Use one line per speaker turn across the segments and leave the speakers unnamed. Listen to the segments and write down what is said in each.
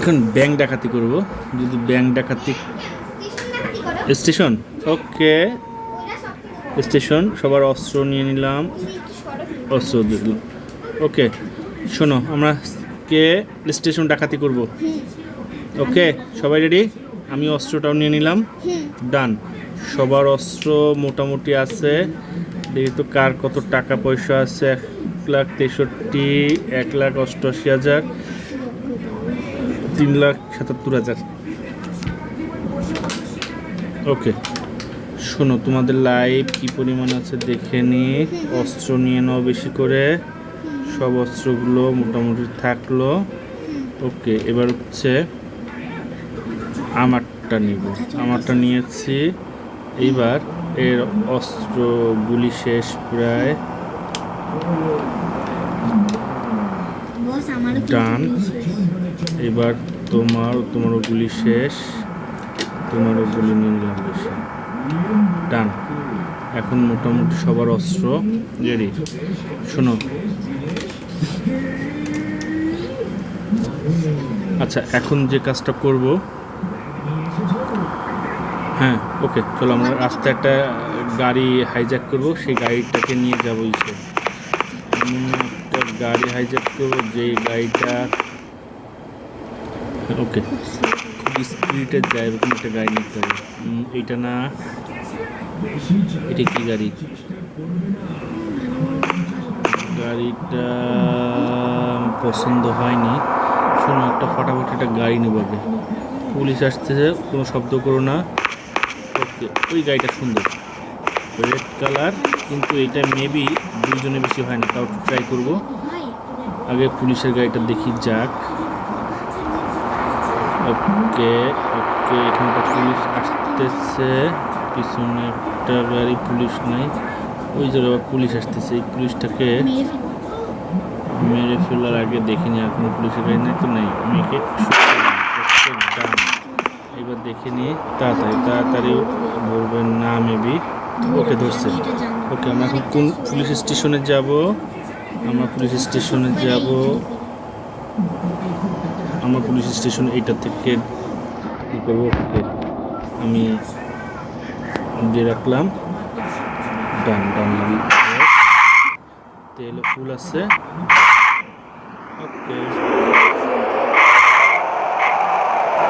এখন ব্যাংক ডাকাতি করব। যদি ব্যাংক ডাকাতি স্টেশন, ওকে স্টেশন, সবার অস্ত্র নিয়ে নিলাম, অস্ত্র দিলাম। ওকে শোনো, আমরা কে স্টেশন ডাকাতি করব। ওকে সবাই রেডি? আমি অস্ত্রটাও নিয়ে নিলাম। ডান। সবার অস্ত্র মোটামুটি আছে। দেখি তো কার কত টাকা পয়সা আছে। 1,63,000, 1,88,000, 3,77,000। ওকে শোনো, তোমাদের লাইফ কি পরিমাণ আছে দেখে নি। অস্ত্র নিয়ে নাও বেশি করে, সব অস্ত্রগুলো মোটামুটি থাকলো। ওকে এবার হচ্ছে আমারটা নিব, আমারটা নিয়েছি। এইবার এর অস্ত্রগুলি শেষ প্রায়। ডান। এবার তোমারও গুলি শেষ, তোমারও গুলি নিয়ে নিলাম বেশি। ডান। এখন মোটামুটি সবার অস্ত্র রেডি। শোনো, আচ্ছা এখন যে কাজটা করব, হ্যাঁ ওকে চলো, আমরা রাস্তায় একটা গাড়ি হাইজ্যাক করব। সেই গাড়িটাকে নিয়ে যাবো ইসে, একটা গাড়ি হাইজ্যাক করবো যেই গাড়িটা ওকে খুব স্পিডে যায়, এরকম একটা গাড়ি নিতে হবে। এইটা না, এটা কি গাড়ি? গাড়িটা পছন্দ হয়নি। শোনো, একটা ফাটাফাটি একটা গাড়ি নেব আগে। পুলিশ আসতেছে, কোনো শব্দ করো না। ওকে ওই গাড়িটা সুন্দর, রেড কালার, কিন্তু এটা মেবি দুজনে বেশি হয় না, তাও ট্রাই করব। আগে পুলিশের গাড়িটা দেখি যাক। ওকে ওকে, এখানটা পুলিশ আসতেছে, পিছনে একটা গাড়ি, পুলিশ নাই। ওই জায়গায় পুলিশ আসতেছে, এই পুলিশটাকে মেরে ফেলার আগে দেখিনি আর কোনো পুলিশের গাড়ি নাই তো, নেই। আমি একে ডান। এবার দেখে নিই, তাড়াতাড়ি তাড়াতাড়ি বলবেন না মেবি। ওকে ধরছে। ওকে আমরা এখন কোন পুলিশ স্টেশনে যাব? আমরা পুলিশ স্টেশনে যাব, আমার পুলিশ স্টেশন এইটা থেকে কী করবো। ওকে আমি দিয়ে রাখলাম। ডান ডান ডান। তেল ফুল আছে। ওকে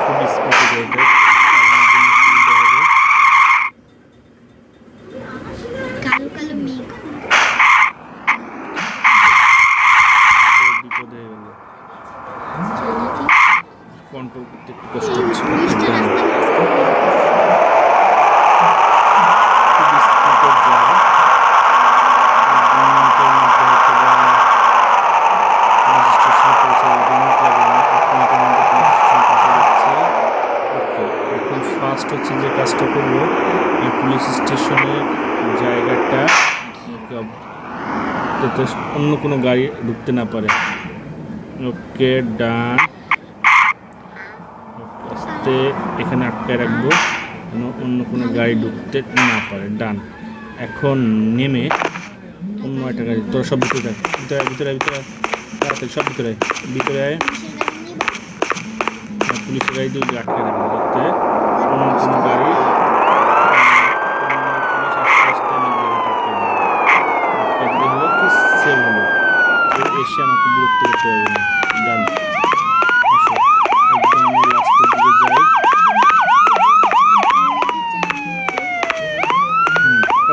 খুব স্পিডে যাইতে হবে।
কালো কালো মেঘ,
বিপদ হয়ে গেল, কন্ট্রোল করতে একটু কষ্ট হচ্ছে। ফার্স্ট হচ্ছে যে কাজটা করবো, পুলিশ স্টেশনের জায়গাটা যাতে অন্য কোনো গাড়ি ঢুকতে না পারে। ওকে ডান। আস্তে এখানে আটকায় রাখবো যেন অন্য কোনো গাড়ি ঢুকতে না পারে। ডান। এখন নেমে অন্য একটা গাড়ি, তোর সব ভিতরে ভিতরে ভিতরে ভিতরে তাড়াতাড়ি সব ভিতরে ভিতরে আয়। পুলিশের গাড়ি দিয়ে আটকে রাখবো যাতে অন্য কোনো গাড়ি পুলিশ আস্তে আস্তে আমি জায়গাটা আটকে দেবো। আটকে দিলে হলো কি সেভ হলো, এসে আমাকে বিরক্ত করতে হবে না। ডান। একদম আমি লাস্টের দিকে যাই।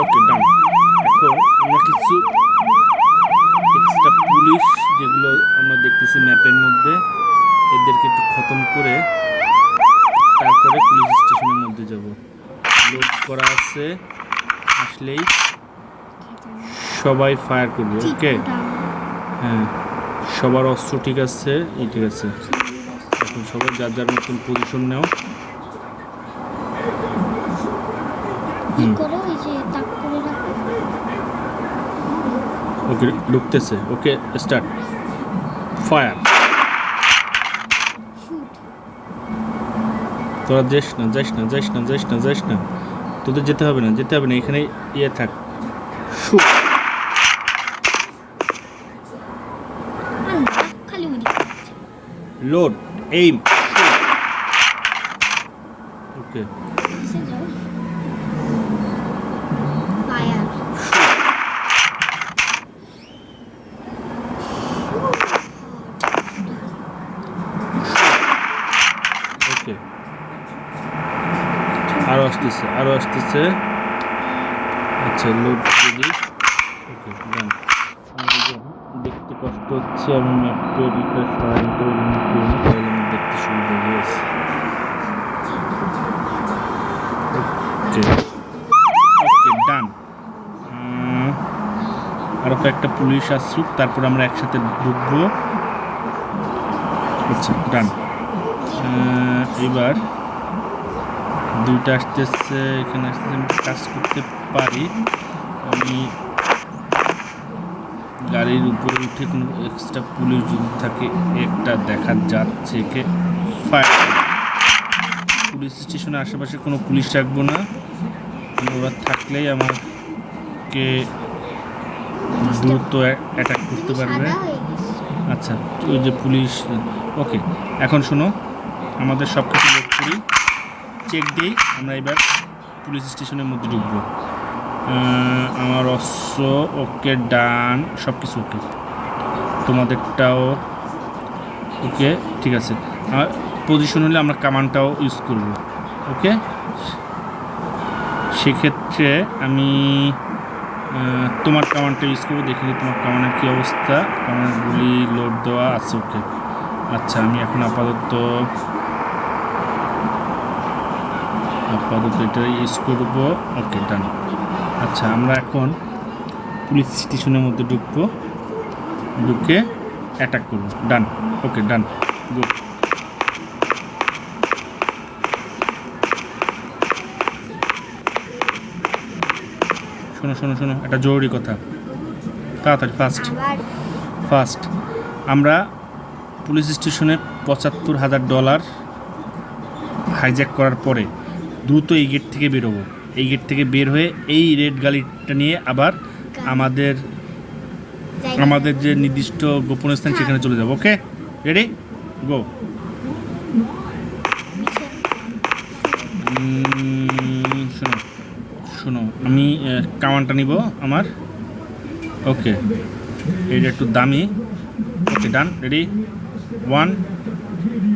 ওকে ডান। এখন আমরা কিছু এক্সট্রা পুলিশ যেগুলো আমরা দেখতেছি ম্যাপের মধ্যে, এদেরকে একটু খতম করে তারপরে পুলিশ স্টেশনের মধ্যে যাব। লোড করা আছে, আসলেই সবাই ফায়ার করবে। ওকে হ্যাঁ, সবার অস্ত্র ঠিক আছে, এই ঠিক আছে। এখন সবাই যার যার মতন পজিশন নাও। ওকে ঢুকতেছে। Okay start fire. তোরা যাস না যাস না যাস না যাস না যাস না, তোদের যেতে হবে না, যেতে হবে না, এখানে ইয়ে থাক। শুট। Load aim. ওকে
এসে যাও ফায়ার
ওকে আরো আসতেছে আচ্ছা লোড যদি ওকে ডান দেখতে কষ্ট হচ্ছে আমি ম্যাপের এটা সরাই নিতে পারি তাহলে আমি দেখতে সুবিধা হয়েছে ওকে ওকে ডান আরও কয়েকটা পুলিশ আসুক তারপর আমরা একসাথে ঢুকবো আচ্ছা ডান এবার দুইটা আসতেছে এখানে আসতেছে আমি কাজ করতে পারি আমি গাড়ির উপরে উঠে কোনো এক্সট্রা পুলিশ যদি থাকে একটা দেখা যাচ্ছে কে ফায়ার পুলিশ স্টেশনের আশেপাশে কোনো পুলিশ রাখবো না ওরা থাকলেই আমাকে দ্রুত অ্যাটাক করতে পারবে
সাদা হয়ে গেছে
আচ্ছা ওই যে পুলিশ ওকে এখন শোনো আমাদের সব কিছু লোড করি চেক দিই আমরা এবার পুলিশ স্টেশনের মধ্যে ঢুকবো আমার অস্ত্র ওকে ডান সব কিছু ওকে তোমাদেরটাও ওকে ঠিক আছে আর পজিশন হলে আমরা কামানটাও ইউজ করব ওকে সেক্ষেত্রে আমি তোমার কামানটা ইউজ করবো দেখি তোমার কামানের কী অবস্থা কামানের গুলি লোড দেওয়া আছে ওকে আচ্ছা আমি এখন আপাতত এটা ইউজ করবো ওকে ডান আচ্ছা আমরা এখন পুলিশ স্টেশনের মধ্যে ঢুকে অ্যাটাক করবো ডান ওকে ডান গুড শোনো একটা জরুরি কথা তাড়াতাড়ি
আবার
ফার্স্ট আমরা পুলিশ স্টেশনে $৭৫,০০০ হাইজ্যাক করার পরে দ্রুত এই গেট থেকে বেরোবো এই গেট থেকে বের হয়ে এই রেড গাড়িটা নিয়ে আবার আমাদের যে নির্দিষ্ট গোপন স্থান সেখানে চলে যাবো ওকে রেডি গো শোনো আমি কামানটা নিব আমার ওকে এটা একটু দামি ওকে ডান রেডি 1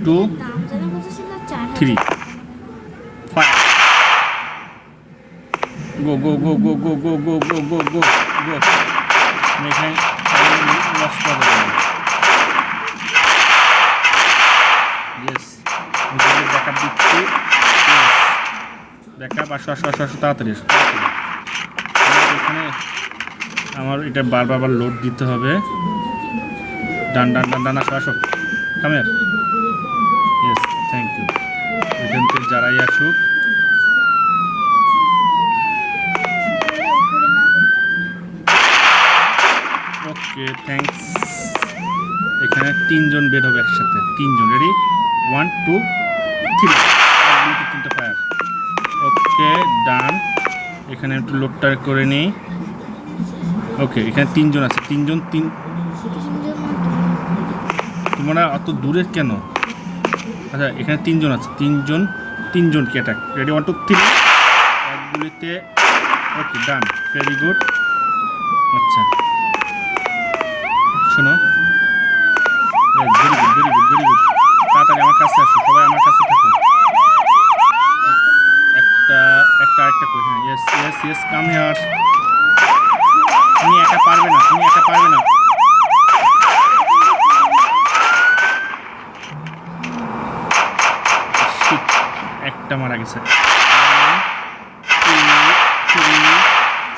2
দাম জানা কত ছিল
3 5 গো গো গো গো গো গো গো গো গো গো গো এখানে লস করবো ইয়েস ব্যাকআপ দিচ্ছি ব্যাকআপ আসো তাড়াতাড়ি আসো এখানে আমার এটা বারবার লোড দিতে হবে ডান আসো কামের ইয়েস থ্যাংক ইউ এখান থেকে যারাই আসুক ওকে থ্যাঙ্কস এখানে 3 জন বের হবে একসাথে 3 জন রেডি 1 2 3 3টা ফায়ার ওকে ডান এখানে একটু লোডটা করে নিই ওকে এখানে 3 জন আছে 3 জন তোমরা অত দূরের কেন আচ্ছা এখানে 3 জন আছে 3 জনকে অ্যাটাক রেডি 1 2 3 এক গুলিতে ওকে ডান ভেরি গুড আচ্ছা শোনো ভেরি গুড তাড়াতাড়ি আমার কাছে আসো সবাই আমার কাছে থাকো আরেকটা কই হ্যাঁ ইয়েস কাম হিয়ার তুমি একা পারবে না একটা মারা গেছে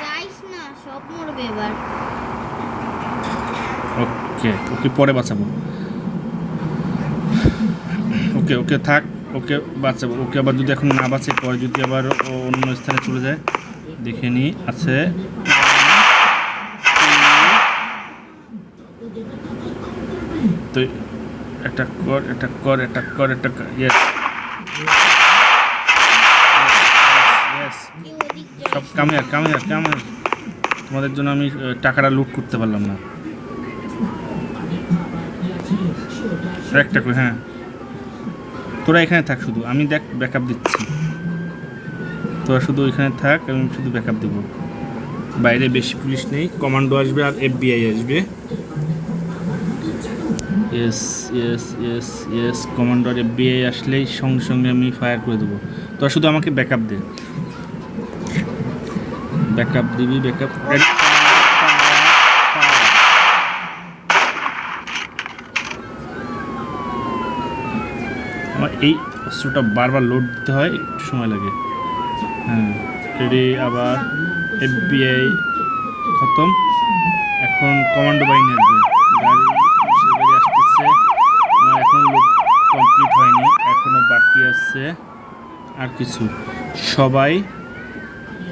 যাইস না সব মরবে এবার
ওকে পরে বাঁচাবো ওকে থাক ওকে বাঁচাবো ওকে আবার যদি এখন না বাঁচে পরে যদি আবার অন্য স্থানে চলে যায় দেখে নি আছে তো এটা কর ইয়েস সব কামিয়ার তোমাদের জন্য আমি টাকাটা লুট করতে পারলাম না একটা হ্যাঁ তোরা এখানে থাক শুধু আমি দেখ ব্যাকআপ দিচ্ছি তোরা শুধু ওইখানে থাক, আমি শুধু ব্যাকআপ দেবো। বাইরে বেশি পুলিশ নেই, কমান্ডো আসবে আর FBI আসবে। Yes yes yes yes, commando আর FBI আসলেই সঙ্গে সঙ্গে আমি ফায়ার করে দেবো। তোরা শুধু আমাকে ব্যাকআপ দে, ব্যাকআপ দিবি, ব্যাকআপ। আমার এই অস্ত্রটা বারবার লোড দিতে হয়, একটু সময় লাগে। হ্যাঁ রেডি, আবার FBI খতম। এখন কমান্ডো বাহিনী আসবে, গাড়ি আসতেছে। আমার এখনও লোড কমপ্লিট হয়নি, এখনও বাকি আছে আর কিছু। সবাই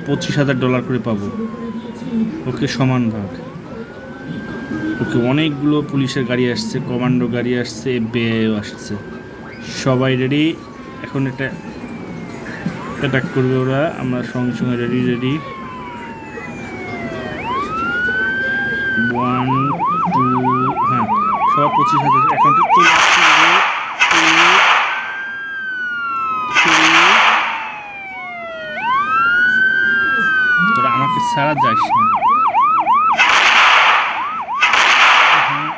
$25,000 করে পাবো, ওকে সমান ভাগ। ওকে, অনেকগুলো পুলিশের গাড়ি আসছে, কমান্ডো গাড়ি আসছে, FBIও আসছে। সবাই রেডি, এখন এটা অ্যাটাক করবে ওরা। আমরা সঙ্গে সঙ্গে রেডি রেডি। 1 2, হ্যাঁ সবাই 25,000 অ্যাকাউন্টে চলে আসছে। তোরা আমাকে ছাড়া যাস না,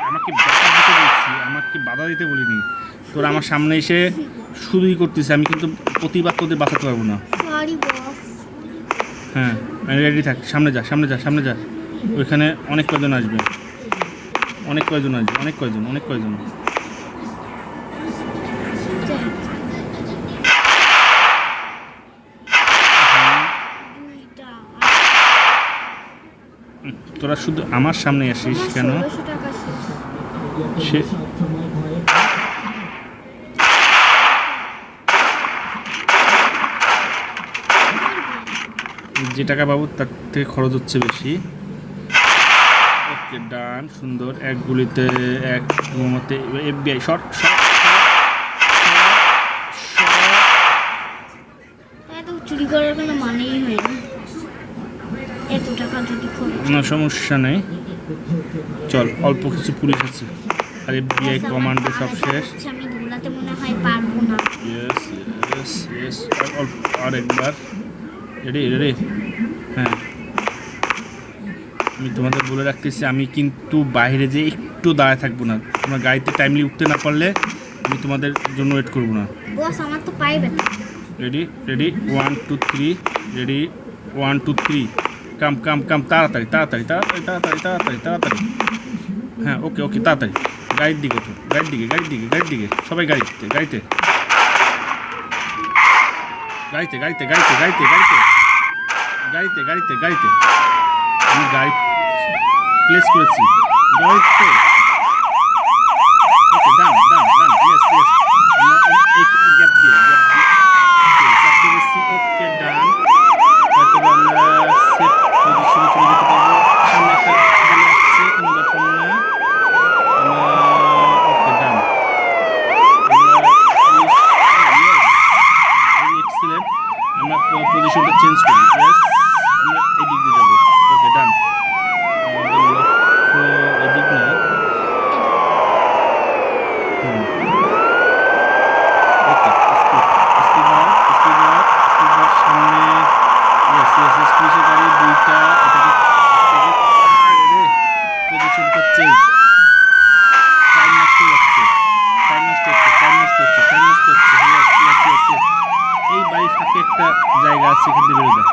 আমাকে বাধা দিতে বলছি, আমাকে বাধা দিতে বলিনি। তোরা আমার সামনে এসে শুরুই করতেছে, আমি কিন্তু প্রতিবাদ তোদের বাঁচাতে পারবো না।
Sorry boss.
হ্যাঁ রেডি থাক, সামনে যা সামনে যা সামনে যা। ওইখানে অনেক কয়জন আসবে, অনেক কয়জন আসবে, অনেক কয়জন, অনেক কয়জন। তোরা শুধু আমার সামনে আসিস কেন?
1600 টাকা শেষ।
সে যে টাকা পাবো তার থেকে খরচ হচ্ছে বেশি। ওকে ডান, সুন্দর। এক গুলিতে এক বোমাতে FBI শট শট।
এত চুরি করার কোনো মানেই হয় না, এত টাকা যদি খরচ।
না সমস্যা নেই, চল। অল্প কিছু পুলিশ আছে আর FBI কমান্ডো সব শেষ।
আমি দৌড়াতে মনে হয় পারবো না।
ইয়েস ইয়েস ইয়েস, অল্প আর একবার। রেডি রেডি, হ্যাঁ। আমি তোমাদের বলে রাখতেছি, আমি কিন্তু বাইরে যে একটু দাঁড়ায় থাকবো না। তোমরা গাড়িতে টাইমলি উঠতে না পারলে আমি তোমাদের জন্য ওয়েট করবো না।
বস আমার তো পায়ে ব্যথা।
রেডি রেডি, 1 2 3, রেডি 1 2 3, কাম কাম কাম, তাড়াতাড়ি তাড়াতাড়ি তাড়াতাড়ি তাড়াতাড়ি তাড়াতাড়ি তাড়াতাড়ি। হ্যাঁ ওকে ওকে, তাড়াতাড়ি। গাড়ির দিকে ওঠো, গাড়ির দিকে গাড়ির দিকে গাড়ির দিকে, সবাই গাড়িতে গাড়িতে গাড়িতে গাড়িতে গাড়িতে গাড়িতে গাড়িতে গাড়িতে গাড়িতে গাড়িতে। আমি গাড়ি প্লেস করেছি গাড়িতে। ওকে ডান ডান ডান, ইয়েস ইয়েস। এই গ্যাপ দিয়ে চাপতে গেছি। ওকে ডান, হয়তো আমরা সেফ পজিশনে চলে যেতে পারবো। সামনে একটা গাড়ি আসছে, কোনো ব্যাপার না। ওকে ডান, এক্সিলেন্ট। আমরা পজিশনটা চেঞ্জ করি। ইয়েস, আমরা এই দিক দিয়ে যাবো। ওকে ডান, আমাদের লক্ষ্য এদিক না। ওকে স্পিড স্পিড বাড়াও, স্পিড বাড়াও, স্পিড বাড়াও। সামনে ইয়েস ইয়েস ইয়েস, পুলিশের গাড়ি দুইটা। পজিশনটা চেঞ্জ। টাইম নষ্ট হচ্ছে, টাইম নষ্ট হচ্ছে, টাইম নষ্ট হচ্ছে, টাইম নষ্ট হচ্ছে। Yes yes yes yes. এই বাড়ির ফাঁকে একটা জায়গা আছে, এখান থেকে বেরো যাও,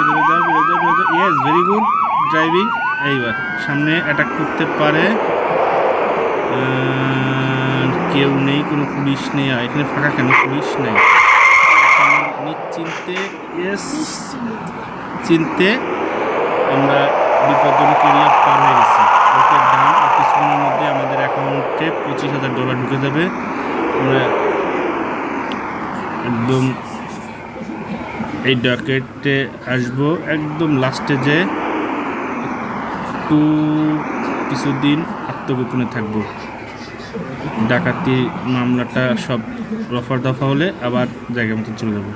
বেরো যাও বেরো যাও বেরো যাও। Yes, very good driving. এইবার সামনে অ্যাটাক করতে পারে। কেউ নেই, কোনো পুলিশ নেই। আর এখানে ফাঁকা কেন? পুলিশ নেই, নিশ্চিন্তে। ইয়েস, চিনতে আমরা বিপজ্জনক এরিয়া পার হয়ে গেছি। ওকে ডান, আর কিছুক্ষণের মধ্যে আমাদের অ্যাকাউন্টে $25,000 ঢুকে যাবে। আমরা একদম এই ডকেটে আসবো একদম লাস্টে, যে একটু কিছুদিন আত্মগোপনে থাকবো। ডাকাতি মামলাটা সব রফা দফা হলে আবার জায়গা মতো চলে যাবো।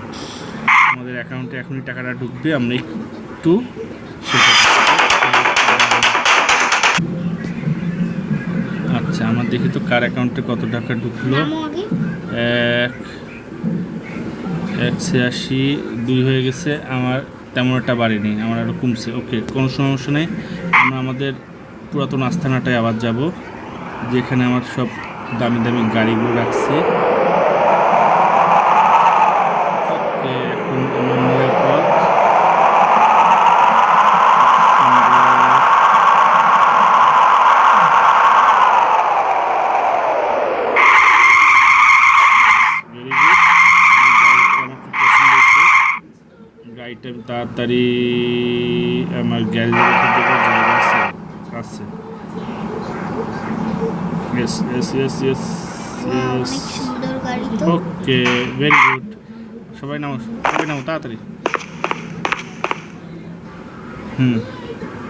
আমাদের অ্যাকাউন্টে এখনই টাকাটা ঢুকবে, আমরা একটু আচ্ছা আমার দেখি তো কার অ্যাকাউন্টে কত টাকা ঢুকলো। 186, 2 হয়ে গেছে, আমার তেমন একটা বাড়েনি, আমার আরও কমছে। ওকে, কোনো সমস্যা নেই। আমরা আমাদের পুরাতন আস্তানাটায় আবার যাব, যেখানে আমার সব দামি দামি গাড়িগুলো রাখছি। ওকে, এখন আমার নিরাপদ। ভেরি গুড, আমার খুব পছন্দ হয়েছে গাড়িটা। তাড়াতাড়ি আমার গ্যারেজে রেখে দেবো, জায়গা আছে আছে। Yes yes yes yes
Wow,
yes.
অনেক সুন্দর গাড়ি তো।
ওকে, ভেরি গুড। সবাই নামো, সবাই নামো তাড়াতাড়ি।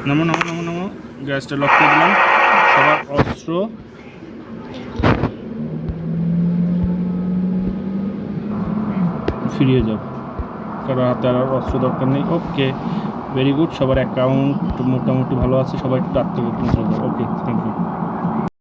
নামো নামো নামো নামো। গ্যাসটা লক করে দিলাম। সবার অস্ত্র ফিরিয়ে যাও, কারো হাতে আর অস্ত্র দরকার নেই। ওকে, ভেরি গুড। সবার অ্যাকাউন্ট মোটামুটি ভালো আছে, সবাই একটু আত্মগোপন করবে। ওকে, থ্যাংক ইউ।